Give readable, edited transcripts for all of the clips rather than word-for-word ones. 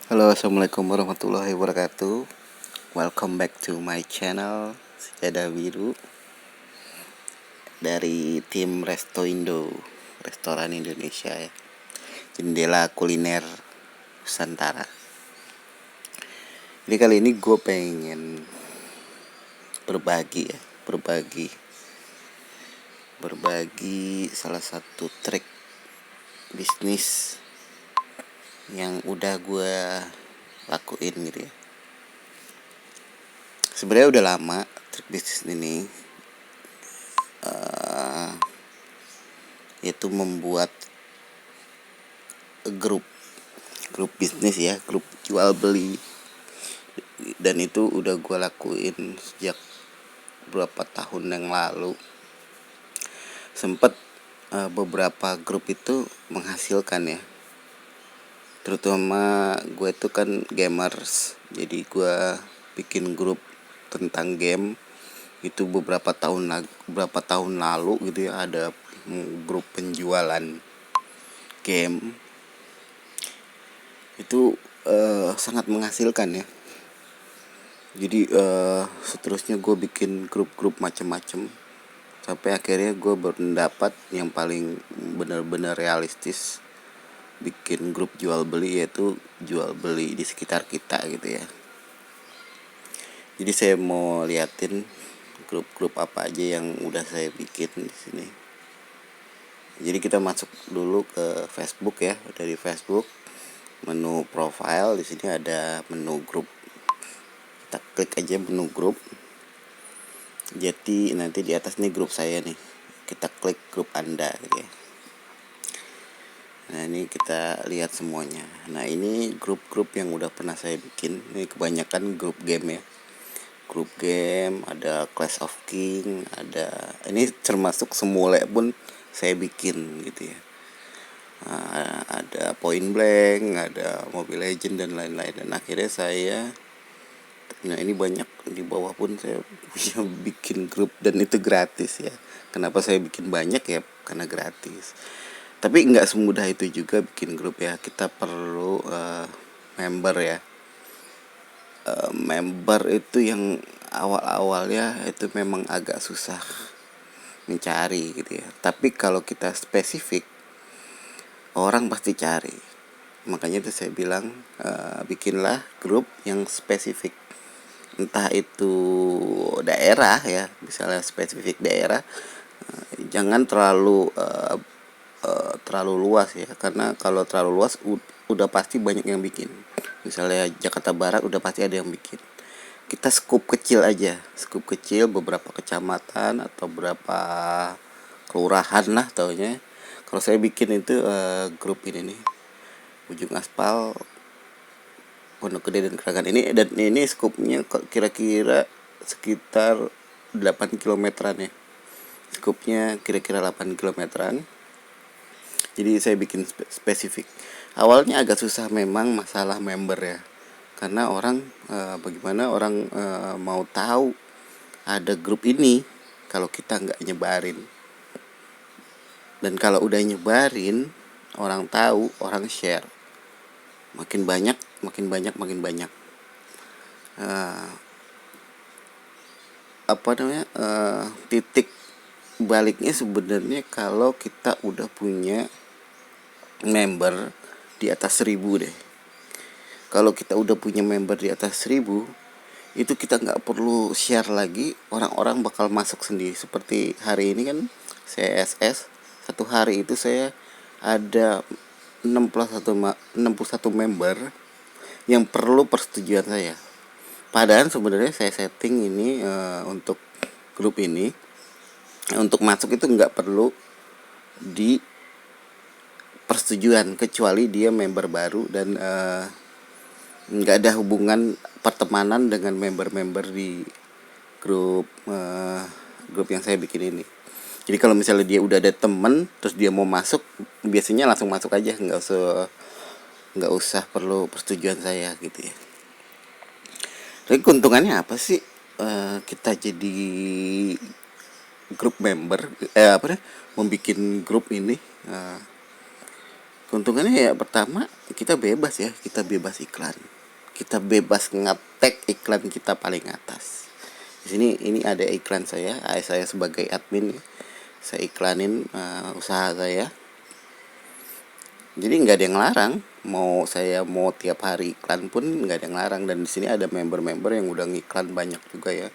Halo, assalamualaikum warahmatullahi wabarakatuh. Welcome back to my channel Sejadah Biru dari tim Resto Indo, restoran Indonesia ya. Jendela kuliner Nusantara. Jadi kali ini gue pengen berbagi salah satu trik bisnis yang udah gue lakuin gitu ya. Sebenarnya udah lama trik bisnis ini, yaitu membuat grup bisnis ya, grup jual beli. Dan itu udah gue lakuin sejak beberapa tahun yang lalu. Sempet beberapa grup itu menghasilkan ya, terutama gue itu kan gamers, jadi gue bikin grup tentang game itu beberapa tahun lalu gitu ya. Ada grup penjualan game itu sangat menghasilkan ya. Jadi seterusnya gue bikin grup-grup macam-macam sampai akhirnya gue berpendapat yang paling benar-benar realistis bikin grup jual beli, yaitu jual beli di sekitar kita gitu ya. Jadi saya mau liatin grup-grup apa aja yang udah saya bikin di sini. Jadi kita masuk dulu ke Facebook ya. Dari Facebook, menu profile, di sini ada menu grup. Kita klik aja menu grup. Jadi nanti di atas nih grup saya nih. Kita klik grup Anda gitu ya. Nah, ini kita lihat semuanya. Nah, ini grup-grup yang udah pernah saya bikin. Ini kebanyakan grup game ya. Grup game, ada Clash of King, ada ini termasuk Semule pun saya bikin gitu ya. Ada Point Blank, ada Mobile Legend dan lain-lain. Dan akhirnya ini banyak di bawah pun saya bisa bikin grup dan itu gratis ya. Kenapa saya bikin banyak ya? Karena gratis. Tapi nggak semudah itu juga bikin grup ya. Kita perlu member ya. Member itu yang awal-awalnya itu memang agak susah mencari gitu ya. Tapi kalau kita spesifik, orang pasti cari. Makanya itu saya bilang bikinlah grup yang spesifik. Entah itu daerah ya, misalnya spesifik daerah, jangan terlalu luas ya, karena kalau terlalu luas udah pasti banyak yang bikin. Misalnya Jakarta Barat udah pasti ada yang bikin. Kita skup kecil aja, skup kecil beberapa kecamatan atau beberapa kelurahan lah taunya. Kalau saya bikin itu grup ini nih, Ujung Aspal, Pondok Gede dan Kragan ini, dan ini skupnya kira-kira sekitar 8 kilometeran ya. Skupnya kira-kira 8 kilometeran. Jadi saya bikin spesifik. Awalnya agak susah memang masalah member ya. Karena orang bagaimana orang mau tahu ada grup ini kalau kita nggak nyebarin. Dan kalau udah nyebarin, orang tahu, orang share, makin banyak. Titik baliknya sebenarnya kalau kita udah punya member di atas 1000 deh. Kalau kita udah punya member di atas 1000, itu kita nggak perlu share lagi, orang-orang bakal masuk sendiri. Seperti hari ini kan CSS, satu hari itu saya ada 61 member yang perlu persetujuan saya. Padahal sebenarnya saya setting ini untuk grup ini, untuk masuk itu nggak perlu di persetujuan, kecuali dia member baru dan nggak ada hubungan pertemanan dengan member-member di grup yang saya bikin ini. Jadi kalau misalnya dia udah ada temen terus dia mau masuk, biasanya langsung masuk aja, nggak usah perlu persetujuan saya gitu ya. Tapi keuntungannya apa sih kita jadi grup member, membuat grup ini? Keuntungannya ya pertama, kita bebas ya, kita bebas iklan. Kita bebas ngetek iklan kita paling atas. Di sini ini ada iklan saya sebagai admin, saya iklanin usaha saya. Jadi nggak ada yang larang, mau tiap hari iklan pun nggak ada yang larang. Dan di sini ada member-member yang udah ngiklan banyak juga ya.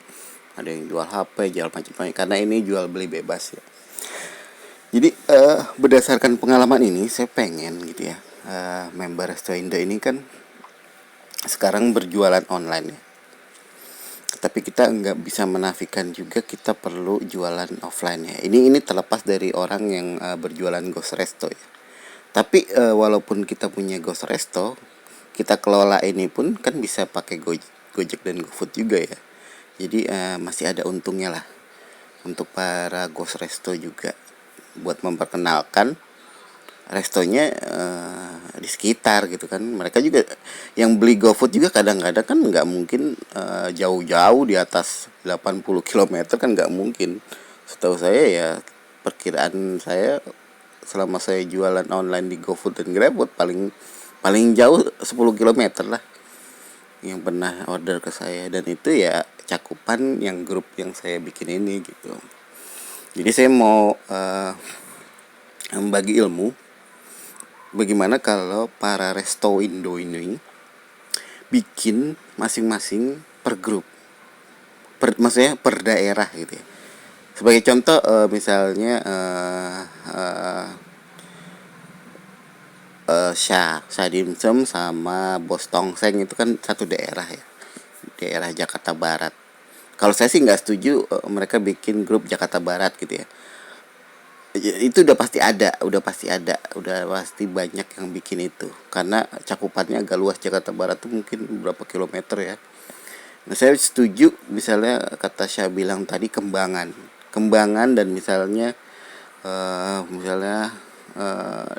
Ada yang jual HP, jual macam-macam. Karena ini jual beli bebas ya. Jadi berdasarkan pengalaman ini saya pengen gitu ya, member Resto Indo ini kan sekarang berjualan online ya. Tapi kita nggak bisa menafikan juga kita perlu jualan offline ya. Ini terlepas dari orang yang berjualan ghost resto ya. Tapi walaupun kita punya ghost resto, kita kelola ini pun kan bisa pakai Gojek dan GoFood juga ya. Jadi masih ada untungnya lah untuk para ghost resto juga, buat memperkenalkan restonya di sekitar gitu kan. Mereka juga yang beli GoFood juga kadang-kadang kan nggak mungkin jauh-jauh di atas 80 km kan, nggak mungkin. Setahu saya ya, perkiraan saya selama saya jualan online di GoFood dan GrabFood paling paling jauh 10 km lah yang pernah order ke saya. Dan itu ya cakupan yang grup yang saya bikin ini gitu. Jadi saya mau membagi ilmu bagaimana kalau para resto Indo ini bikin masing-masing per grup, maksudnya per daerah gitu ya. Sebagai contoh misalnya Sha Dimsum sama Bos Tongseng itu kan satu daerah ya, daerah Jakarta Barat. Kalau saya sih nggak setuju mereka bikin grup Jakarta Barat gitu ya. Itu udah pasti ada, udah pasti banyak yang bikin itu karena cakupannya agak luas. Jakarta Barat tuh mungkin berapa kilometer ya. Nah, saya setuju misalnya kata Syah bilang tadi Kembangan dan misalnya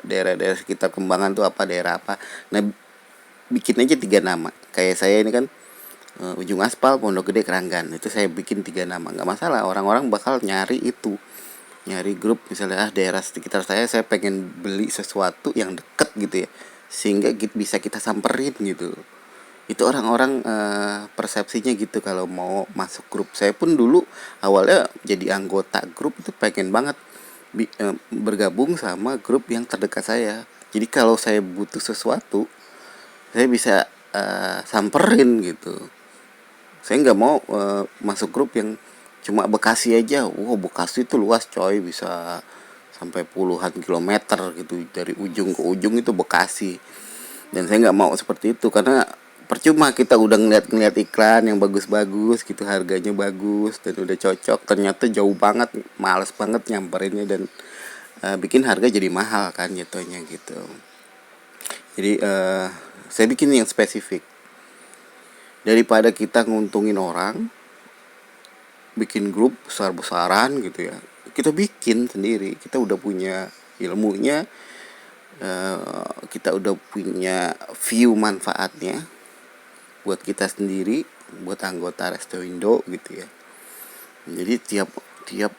daerah-daerah sekitar Kembangan tuh apa, daerah apa. Nah, bikin aja 3 nama. Kayak saya ini kan Ujung Aspal, Pondok Gede, Keranggan. Itu saya bikin 3 nama, nggak masalah. Orang-orang bakal nyari itu, nyari grup misalnya daerah sekitar saya pengen beli sesuatu yang deket gitu ya, sehingga bisa kita samperin gitu. Itu orang-orang persepsinya gitu kalau mau masuk grup. Saya pun dulu awalnya jadi anggota grup itu pengen banget bergabung sama grup yang terdekat saya. Jadi kalau saya butuh sesuatu, saya bisa samperin gitu. Saya nggak mau masuk grup yang cuma Bekasi aja. Wow, Bekasi itu luas coy, bisa sampai puluhan kilometer gitu, dari ujung ke ujung itu Bekasi. Dan saya nggak mau seperti itu karena percuma kita udah ngeliat iklan yang bagus-bagus gitu, harganya bagus dan udah cocok, ternyata jauh banget, males banget nyamperinnya dan bikin harga jadi mahal kan jatuhnya gitu. Jadi saya bikin yang spesifik. Daripada kita nguntungin orang, bikin grup besar-besaran gitu ya, kita bikin sendiri. Kita udah punya ilmunya, kita udah punya view manfaatnya buat kita sendiri, buat anggota Resto Indo gitu ya. Jadi tiap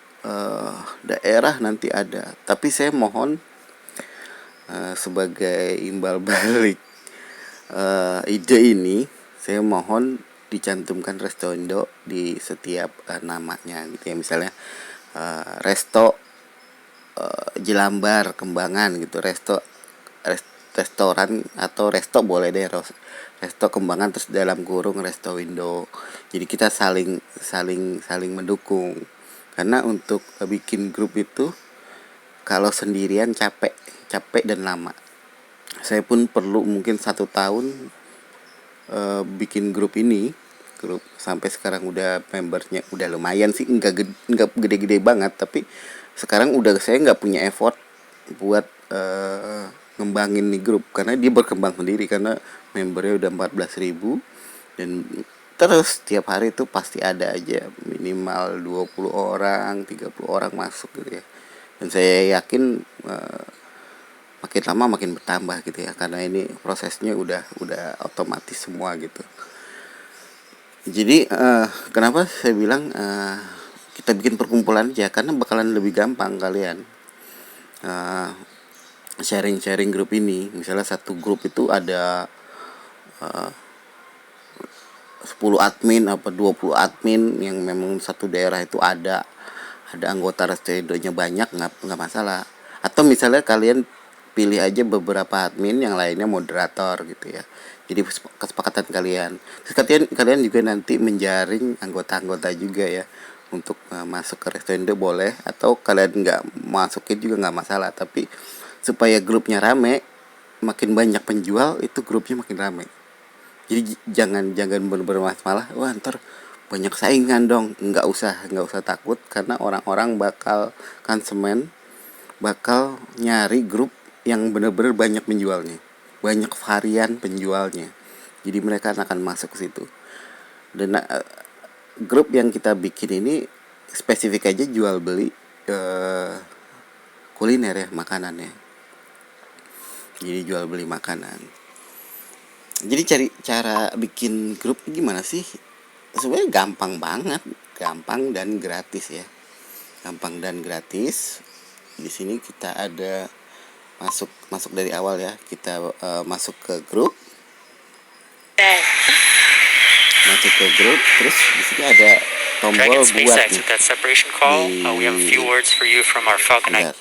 daerah nanti ada. Tapi saya mohon sebagai imbal balik ide ini, saya mohon dicantumkan Resto Indo di setiap namanya gitu ya. Misalnya Resto Jelambar, Kembangan gitu, restoran atau resto boleh deh, resto Kembangan terus dalam kurung Resto Indo. Jadi kita saling mendukung. Karena untuk bikin grup itu kalau sendirian capek dan lama. Saya pun perlu mungkin 1 tahun bikin grup sampai sekarang udah membernya udah lumayan sih, nggak gede-gede banget, tapi sekarang udah saya nggak punya effort buat ngembangin nih grup karena dia berkembang sendiri, karena membernya udah 14.000 dan terus tiap hari itu pasti ada aja minimal 20 orang 30 orang masuk gitu ya. Dan saya yakin makin lama makin bertambah gitu ya, karena ini prosesnya udah otomatis semua gitu. Jadi kenapa saya bilang kita bikin perkumpulan aja, karena bakalan lebih gampang kalian sharing-sharing grup ini. Misalnya satu grup itu ada 10 admin apa 20 admin yang memang satu daerah itu ada anggota restorannya banyak, nggak masalah. Atau misalnya kalian pilih aja beberapa admin, yang lainnya moderator gitu ya. Jadi kesepakatan kalian. Terus kalian juga nanti menjaring anggota-anggota juga ya untuk masuk ke restoran boleh, atau kalian nggak masukin juga nggak masalah. Tapi supaya grupnya rame, makin banyak penjual itu grupnya makin rame. Jadi jangan bener-bener malah wah ntar banyak saingan dong. Nggak usah takut, karena orang-orang bakal konsumen bakal nyari grup yang bener-bener banyak penjualnya, banyak varian penjualnya. Jadi mereka akan masuk ke situ. Dan grup yang kita bikin ini spesifik aja jual beli kuliner ya, makanannya. Jadi jual beli makanan. Jadi cari cara bikin grup gimana sih? Sebenarnya gampang banget, gampang dan gratis ya. Gampang dan gratis. Di sini kita ada masuk dari awal ya. Kita masuk ke grup. Masuk ke grup, terus di sini ada tombol buat nih. Bentar.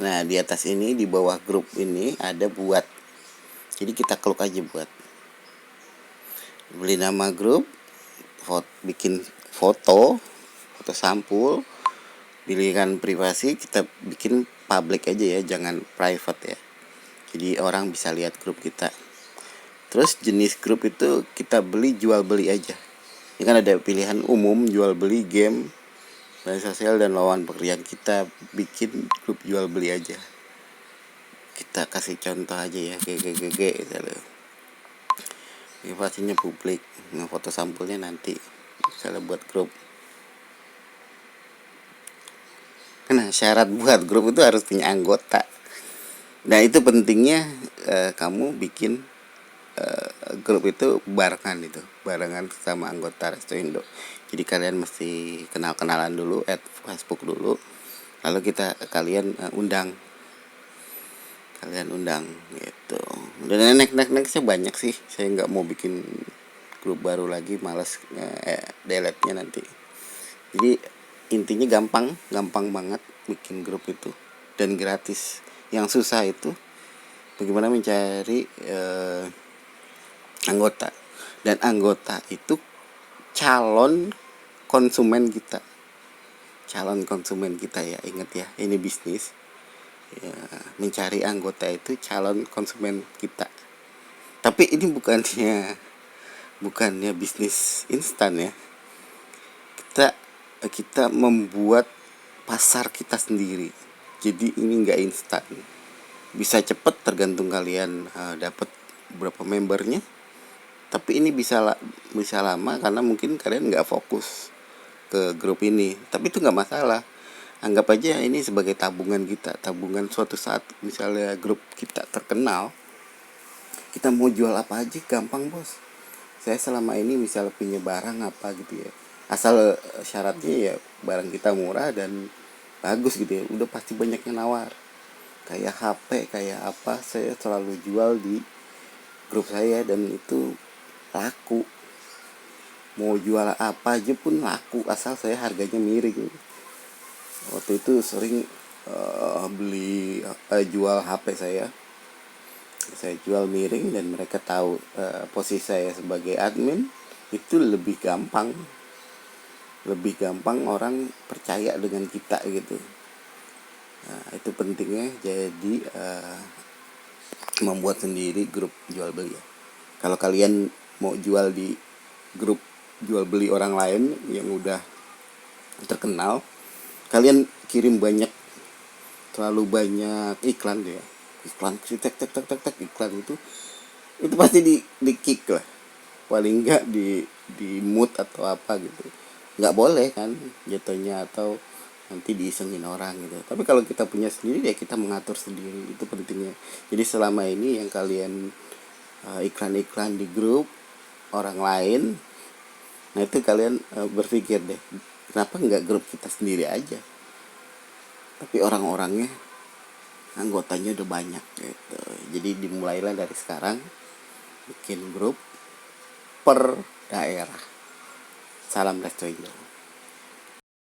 Nah, di atas ini, di bawah grup ini ada buat. Jadi kita klik aja buat. Beli nama grup, bikin foto sampul, pilihan privasi, kita bikin public aja ya, jangan private ya. Jadi orang bisa lihat grup kita. Terus jenis grup itu kita beli jual beli aja. Ini kan ada pilihan umum, jual beli, game, media sosial, dan lawan pekerjaan. Kita bikin grup jual beli aja. Kita kasih contoh aja ya, GGGG misalnya. Privasinya publik, foto sampulnya nanti misalnya buat grup. Nah, syarat buat grup itu harus punya anggota. Nah, itu pentingnya kamu bikin grup itu barengan sama anggota Resto Indo. Jadi kalian mesti kenalan dulu, add Facebook dulu, lalu kalian undang gitu. Dan nextnya banyak sih, saya nggak mau bikin grup baru lagi, malas delete-nya nanti. Jadi intinya gampang banget bikin grup itu, dan gratis. Yang susah itu bagaimana mencari anggota, dan anggota itu calon konsumen kita ya. Ingat ya, ini bisnis ya, mencari anggota itu calon konsumen kita. Tapi ini bukannya bisnis instan ya. Kita membuat pasar kita sendiri. Jadi ini nggak instan, bisa cepet tergantung kalian dapat berapa membernya. Tapi ini bisa lama karena mungkin kalian nggak fokus ke grup ini. Tapi itu nggak masalah. Anggap aja ini sebagai tabungan kita. Tabungan suatu saat misalnya grup kita terkenal, kita mau jual apa aja gampang bos. Saya selama ini misalnya punya barang apa gitu ya, asal syaratnya ya barang kita murah dan bagus gitu ya, udah pasti banyak yang nawar. Kayak HP, kayak apa, saya selalu jual di grup saya dan itu laku. Mau jual apa aja pun laku, asal saya harganya miring. Waktu itu sering jual HP saya jual miring, dan mereka tahu posisi saya sebagai admin. Itu lebih gampang orang percaya dengan kita gitu. Nah, itu pentingnya. Jadi membuat sendiri grup jual beli ya. Kalau kalian mau jual di grup jual beli orang lain yang udah terkenal, kalian kirim terlalu banyak iklan ya. Iklan tek iklan itu pasti di kick lah. Paling enggak di mood atau apa gitu. Nggak boleh kan jatuhnya, atau nanti diisengin orang gitu. Tapi kalau kita punya sendiri ya kita mengatur sendiri, itu pentingnya. Jadi selama ini yang kalian iklan-iklan di grup orang lain, nah itu kalian berpikir deh, Kenapa nggak grup kita sendiri aja, tapi orang-orangnya, anggotanya udah banyak gitu. Jadi dimulailah dari sekarang bikin grup per daerah. Salam Resto Indo.